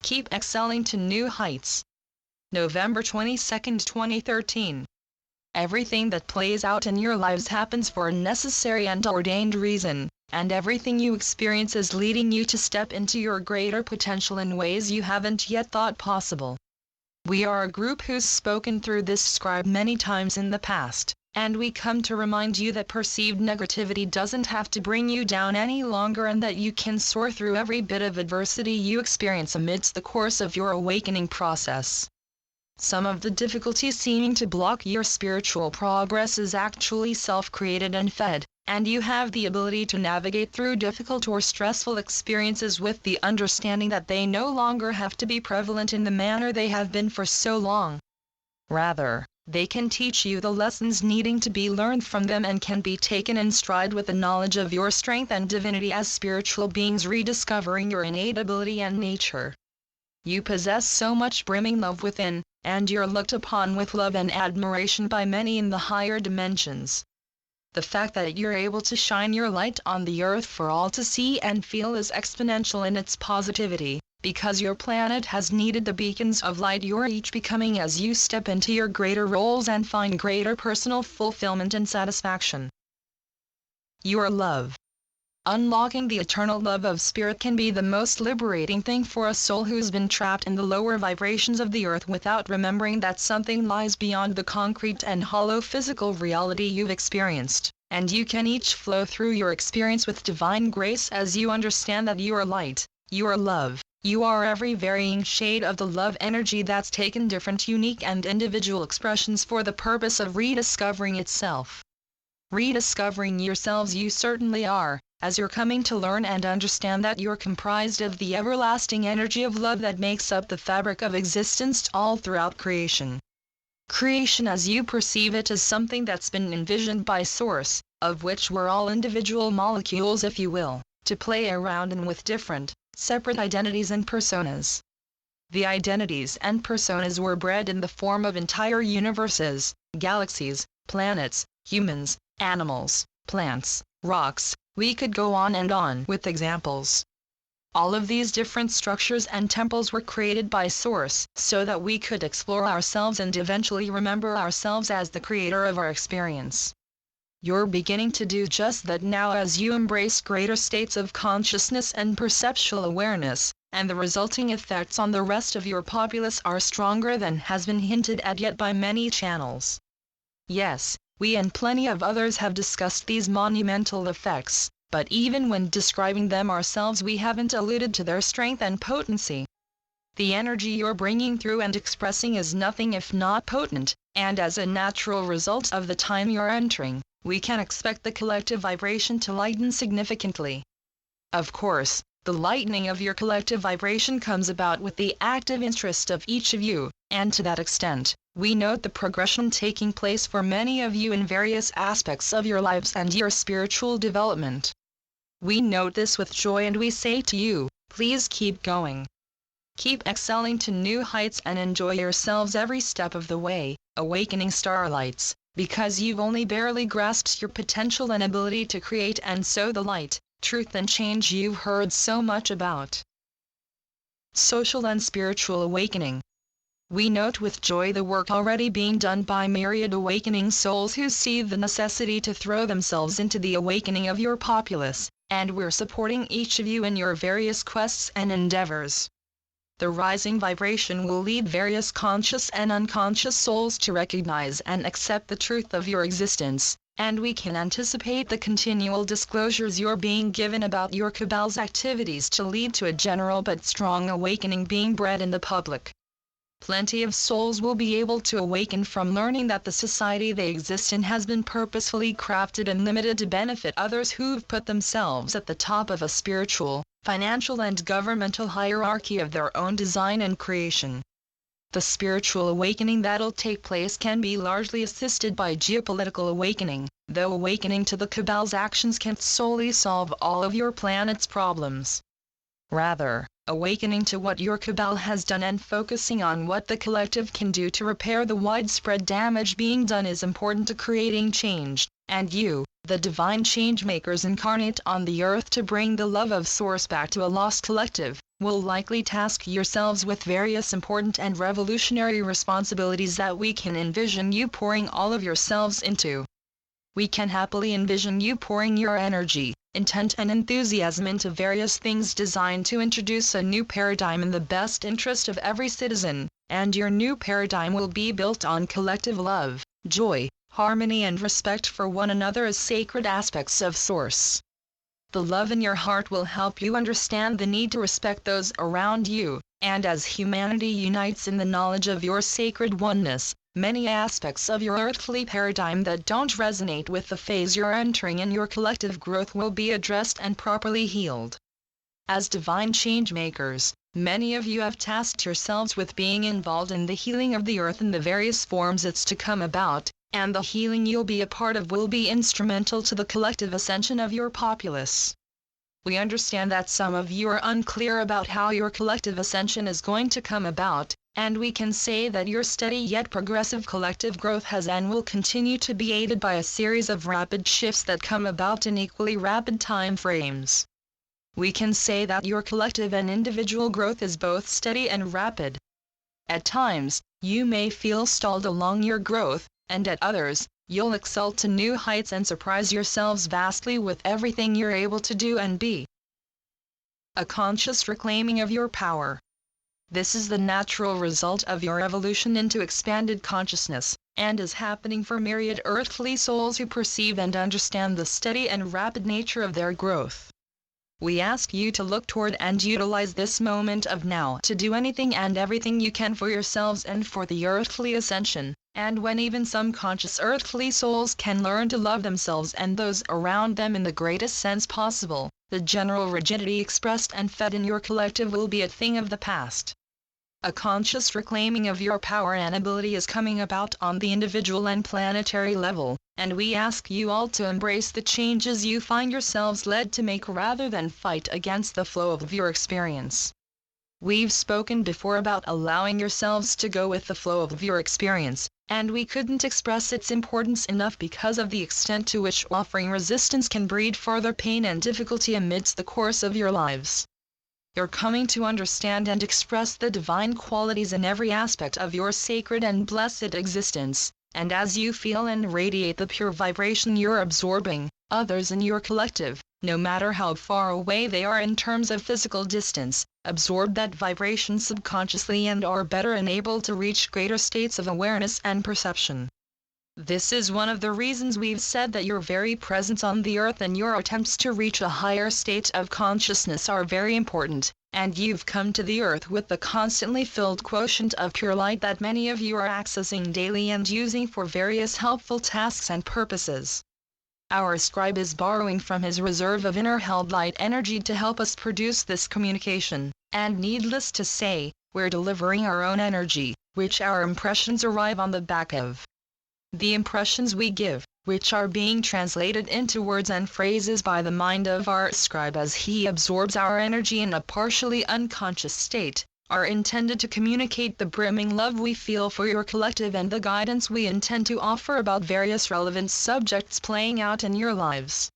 Keep excelling to new heights. November 22, 2013. Everything that plays out in your lives happens for a necessary and ordained reason, and everything you experience is leading you to step into your greater potential in ways you haven't yet thought possible. We are a group who's spoken through this scribe many times in the past, and we come to remind you that perceived negativity doesn't have to bring you down any longer, and that you can soar through every bit of adversity you experience amidst the course of your awakening process. Some of the difficulty seeming to block your spiritual progress is actually self-created and fed, and you have the ability to navigate through difficult or stressful experiences with the understanding that they no longer have to be prevalent in the manner they have been for so long. Rather, they can teach you the lessons needing to be learned from them and can be taken in stride with the knowledge of your strength and divinity as spiritual beings rediscovering your innate ability and nature. You possess so much brimming love within, and you're looked upon with love and admiration by many in the higher dimensions. The fact that you're able to shine your light on the earth for all to see and feel is exponential in its positivity, because your planet has needed the beacons of light you're each becoming as you step into your greater roles and find greater personal fulfillment and satisfaction. Your love. Unlocking the eternal love of spirit can be the most liberating thing for a soul who's been trapped in the lower vibrations of the earth without remembering that something lies beyond the concrete and hollow physical reality you've experienced, and you can each flow through your experience with divine grace as you understand that you are light, you are love, you are every varying shade of the love energy that's taken different, unique and individual expressions for the purpose of rediscovering itself. Rediscovering yourselves you certainly are, as you're coming to learn and understand that you're comprised of the everlasting energy of love that makes up the fabric of existence all throughout creation. Creation as you perceive it is something that's been envisioned by Source, of which we're all individual molecules if you will, to play around in with different, separate identities and personas. The identities and personas were bred in the form of entire universes, galaxies, planets, humans, animals, plants, rocks. We could go on with examples. All of these different structures and temples were created by Source, so that we could explore ourselves and eventually remember ourselves as the creator of our experience. You're beginning to do just that now as you embrace greater states of consciousness and perceptual awareness, and the resulting effects on the rest of your populace are stronger than has been hinted at yet by many channels. Yes, we and plenty of others have discussed these monumental effects, but even when describing them ourselves we haven't alluded to their strength and potency. The energy you're bringing through and expressing is nothing if not potent, and as a natural result of the time you're entering, we can expect the collective vibration to lighten significantly. Of course, the lightening of your collective vibration comes about with the active interest of each of you, and to that extent, we note the progression taking place for many of you in various aspects of your lives and your spiritual development. We note this with joy and we say to you, please keep going. Keep excelling to new heights and enjoy yourselves every step of the way, awakening starlights, because you've only barely grasped your potential and ability to create and sow the light, truth and change you've heard so much about. Social and spiritual awakening. We note with joy the work already being done by myriad awakening souls who see the necessity to throw themselves into the awakening of your populace, and we're supporting each of you in your various quests and endeavors. The rising vibration will lead various conscious and unconscious souls to recognize and accept the truth of your existence, and we can anticipate the continual disclosures you're being given about your cabal's activities to lead to a general but strong awakening being bred in the public. Plenty of souls will be able to awaken from learning that the society they exist in has been purposefully crafted and limited to benefit others who've put themselves at the top of a spiritual, financial and governmental hierarchy of their own design and creation. The spiritual awakening that'll take place can be largely assisted by geopolitical awakening, though awakening to the cabal's actions can't solely solve all of your planet's problems. Rather, awakening to what your cabal has done and focusing on what the collective can do to repair the widespread damage being done is important to creating change, and you, the divine change makers incarnate on the earth to bring the love of Source back to a lost collective, will likely task yourselves with various important and revolutionary responsibilities that we can envision you pouring all of yourselves into. We can happily envision you pouring your energy, intent and enthusiasm into various things designed to introduce a new paradigm in the best interest of every citizen, and your new paradigm will be built on collective love, joy, harmony and respect for one another as sacred aspects of Source. The love in your heart will help you understand the need to respect those around you, and as humanity unites in the knowledge of your sacred oneness, many aspects of your earthly paradigm that don't resonate with the phase you're entering in your collective growth will be addressed and properly healed. As divine change makers, many of you have tasked yourselves with being involved in the healing of the earth in the various forms it's to come about, and the healing you'll be a part of will be instrumental to the collective ascension of your populace. We understand that some of you are unclear about how your collective ascension is going to come about, and we can say that your steady yet progressive collective growth has and will continue to be aided by a series of rapid shifts that come about in equally rapid time frames. We can say that your collective and individual growth is both steady and rapid. At times, you may feel stalled along your growth, and at others, you'll excel to new heights and surprise yourselves vastly with everything you're able to do and be. A conscious reclaiming of your power. This is the natural result of your evolution into expanded consciousness, and is happening for myriad earthly souls who perceive and understand the steady and rapid nature of their growth. We ask you to look toward and utilize this moment of now to do anything and everything you can for yourselves and for the earthly ascension, and when even some conscious earthly souls can learn to love themselves and those around them in the greatest sense possible, the general rigidity expressed and fed in your collective will be a thing of the past. A conscious reclaiming of your power and ability is coming about on the individual and planetary level, and we ask you all to embrace the changes you find yourselves led to make rather than fight against the flow of your experience. We've spoken before about allowing yourselves to go with the flow of your experience, and we couldn't express its importance enough because of the extent to which offering resistance can breed further pain and difficulty amidst the course of your lives. You're coming to understand and express the divine qualities in every aspect of your sacred and blessed existence, and as you feel and radiate the pure vibration you're absorbing, others in your collective, no matter how far away they are in terms of physical distance, absorb that vibration subconsciously and are better enabled to reach greater states of awareness and perception. This is one of the reasons we've said that your very presence on the earth and your attempts to reach a higher state of consciousness are very important, and you've come to the earth with the constantly filled quotient of pure light that many of you are accessing daily and using for various helpful tasks and purposes. Our scribe is borrowing from his reserve of inner held light energy to help us produce this communication, and needless to say, we're delivering our own energy, which our impressions arrive on the back of. The impressions we give, which are being translated into words and phrases by the mind of our scribe as he absorbs our energy in a partially unconscious state, are intended to communicate the brimming love we feel for your collective and the guidance we intend to offer about various relevant subjects playing out in your lives.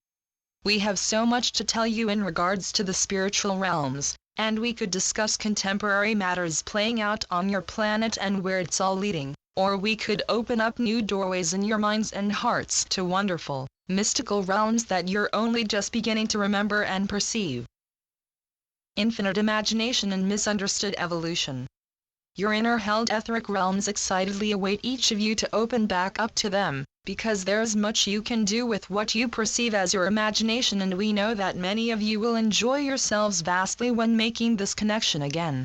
We have so much to tell you in regards to the spiritual realms, and we could discuss contemporary matters playing out on your planet and where it's all leading. Or we could open up new doorways in your minds and hearts to wonderful, mystical realms that you're only just beginning to remember and perceive. Infinite imagination and misunderstood evolution. Your inner held etheric realms excitedly await each of you to open back up to them, because there's much you can do with what you perceive as your imagination, and we know that many of you will enjoy yourselves vastly when making this connection again.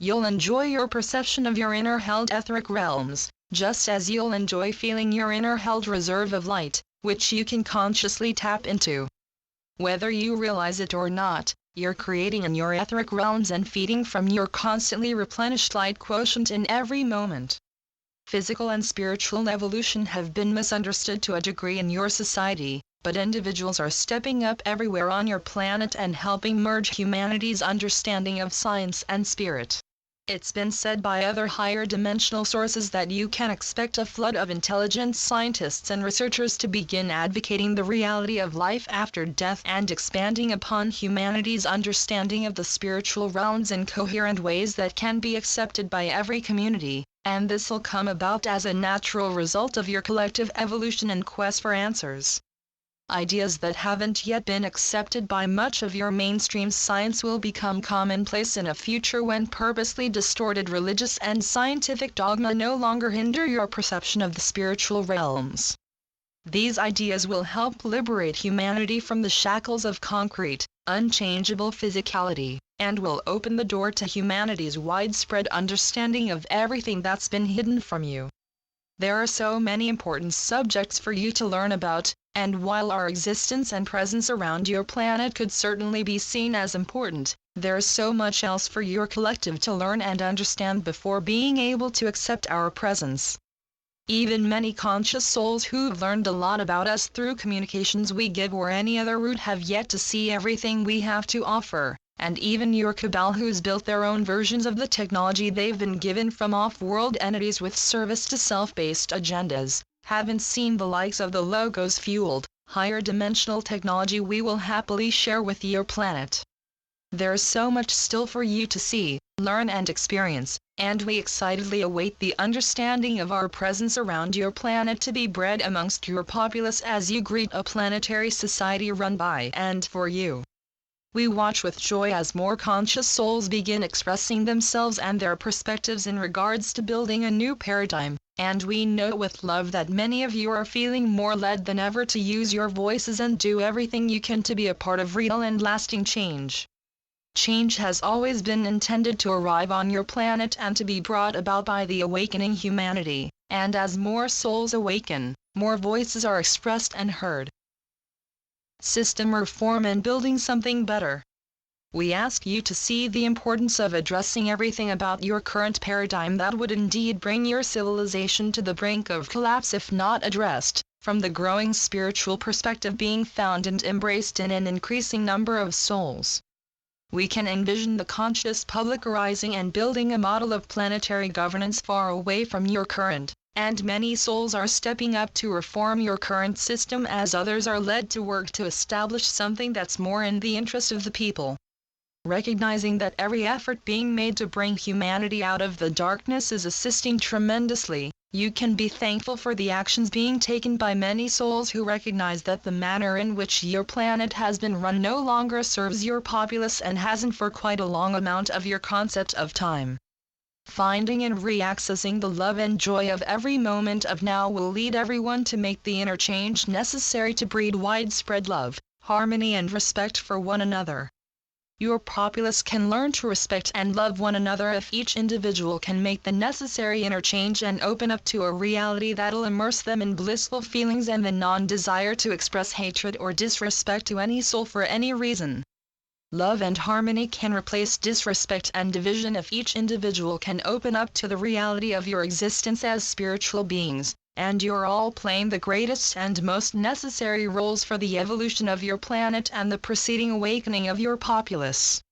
You'll enjoy your perception of your inner held etheric realms, just as you'll enjoy feeling your inner held reserve of light, which you can consciously tap into. Whether you realize it or not, you're creating in your etheric realms and feeding from your constantly replenished light quotient in every moment. Physical and spiritual evolution have been misunderstood to a degree in your society, but individuals are stepping up everywhere on your planet and helping merge humanity's understanding of science and spirit. It's been said by other higher dimensional sources that you can expect a flood of intelligent scientists and researchers to begin advocating the reality of life after death and expanding upon humanity's understanding of the spiritual realms in coherent ways that can be accepted by every community, and this will come about as a natural result of your collective evolution and quest for answers. Ideas that haven't yet been accepted by much of your mainstream science will become commonplace in a future when purposely distorted religious and scientific dogma no longer hinder your perception of the spiritual realms. These ideas will help liberate humanity from the shackles of concrete, unchangeable physicality, and will open the door to humanity's widespread understanding of everything that's been hidden from you. There are so many important subjects for you to learn about, and while our existence and presence around your planet could certainly be seen as important, there's so much else for your collective to learn and understand before being able to accept our presence. Even many conscious souls who've learned a lot about us through communications we give or any other route have yet to see everything we have to offer, and even your cabal who's built their own versions of the technology they've been given from off-world entities with service-to-self-based agendas, haven't seen the likes of the logos-fueled, higher dimensional technology we will happily share with your planet. There's so much still for you to see, learn and experience, and we excitedly await the understanding of our presence around your planet to be bred amongst your populace as you greet a planetary society run by and for you. We watch with joy as more conscious souls begin expressing themselves and their perspectives in regards to building a new paradigm, and we know with love that many of you are feeling more led than ever to use your voices and do everything you can to be a part of real and lasting change. Change has always been intended to arrive on your planet and to be brought about by the awakening humanity, and as more souls awaken, more voices are expressed and heard. System reform and building something better. We ask you to see the importance of addressing everything about your current paradigm that would indeed bring your civilization to the brink of collapse if not addressed, from the growing spiritual perspective being found and embraced in an increasing number of souls. We can envision the conscious public arising and building a model of planetary governance far away from your current, and many souls are stepping up to reform your current system as others are led to work to establish something that's more in the interest of the people. Recognizing that every effort being made to bring humanity out of the darkness is assisting tremendously, you can be thankful for the actions being taken by many souls who recognize that the manner in which your planet has been run no longer serves your populace and hasn't for quite a long amount of your concept of time. Finding and reaccessing the love and joy of every moment of now will lead everyone to make the interchange necessary to breed widespread love, harmony and respect for one another. Your populace can learn to respect and love one another if each individual can make the necessary interchange and open up to a reality that'll immerse them in blissful feelings and the non-desire to express hatred or disrespect to any soul for any reason. Love and harmony can replace disrespect and division if each individual can open up to the reality of your existence as spiritual beings, and you're all playing the greatest and most necessary roles for the evolution of your planet and the preceding awakening of your populace.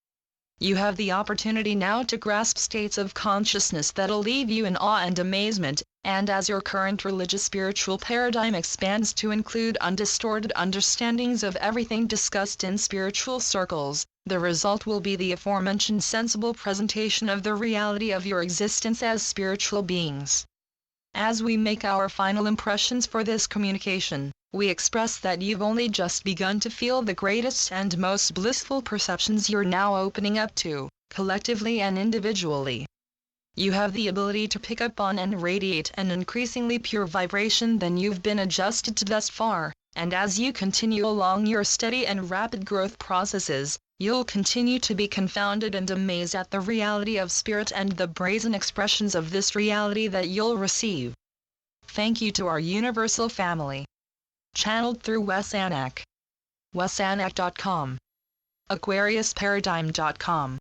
You have the opportunity now to grasp states of consciousness that'll leave you in awe and amazement, and as your current religious spiritual paradigm expands to include undistorted understandings of everything discussed in spiritual circles, the result will be the aforementioned sensible presentation of the reality of your existence as spiritual beings. As we make our final impressions for this communication, we express that you've only just begun to feel the greatest and most blissful perceptions you're now opening up to, collectively and individually. You have the ability to pick up on and radiate an increasingly pure vibration than you've been adjusted to thus far, and as you continue along your steady and rapid growth processes, you'll continue to be confounded and amazed at the reality of spirit and the brazen expressions of this reality that you'll receive. Thank you to our universal family. Channeled through Wes Anak. WesAnak.com. AquariusParadigm.com.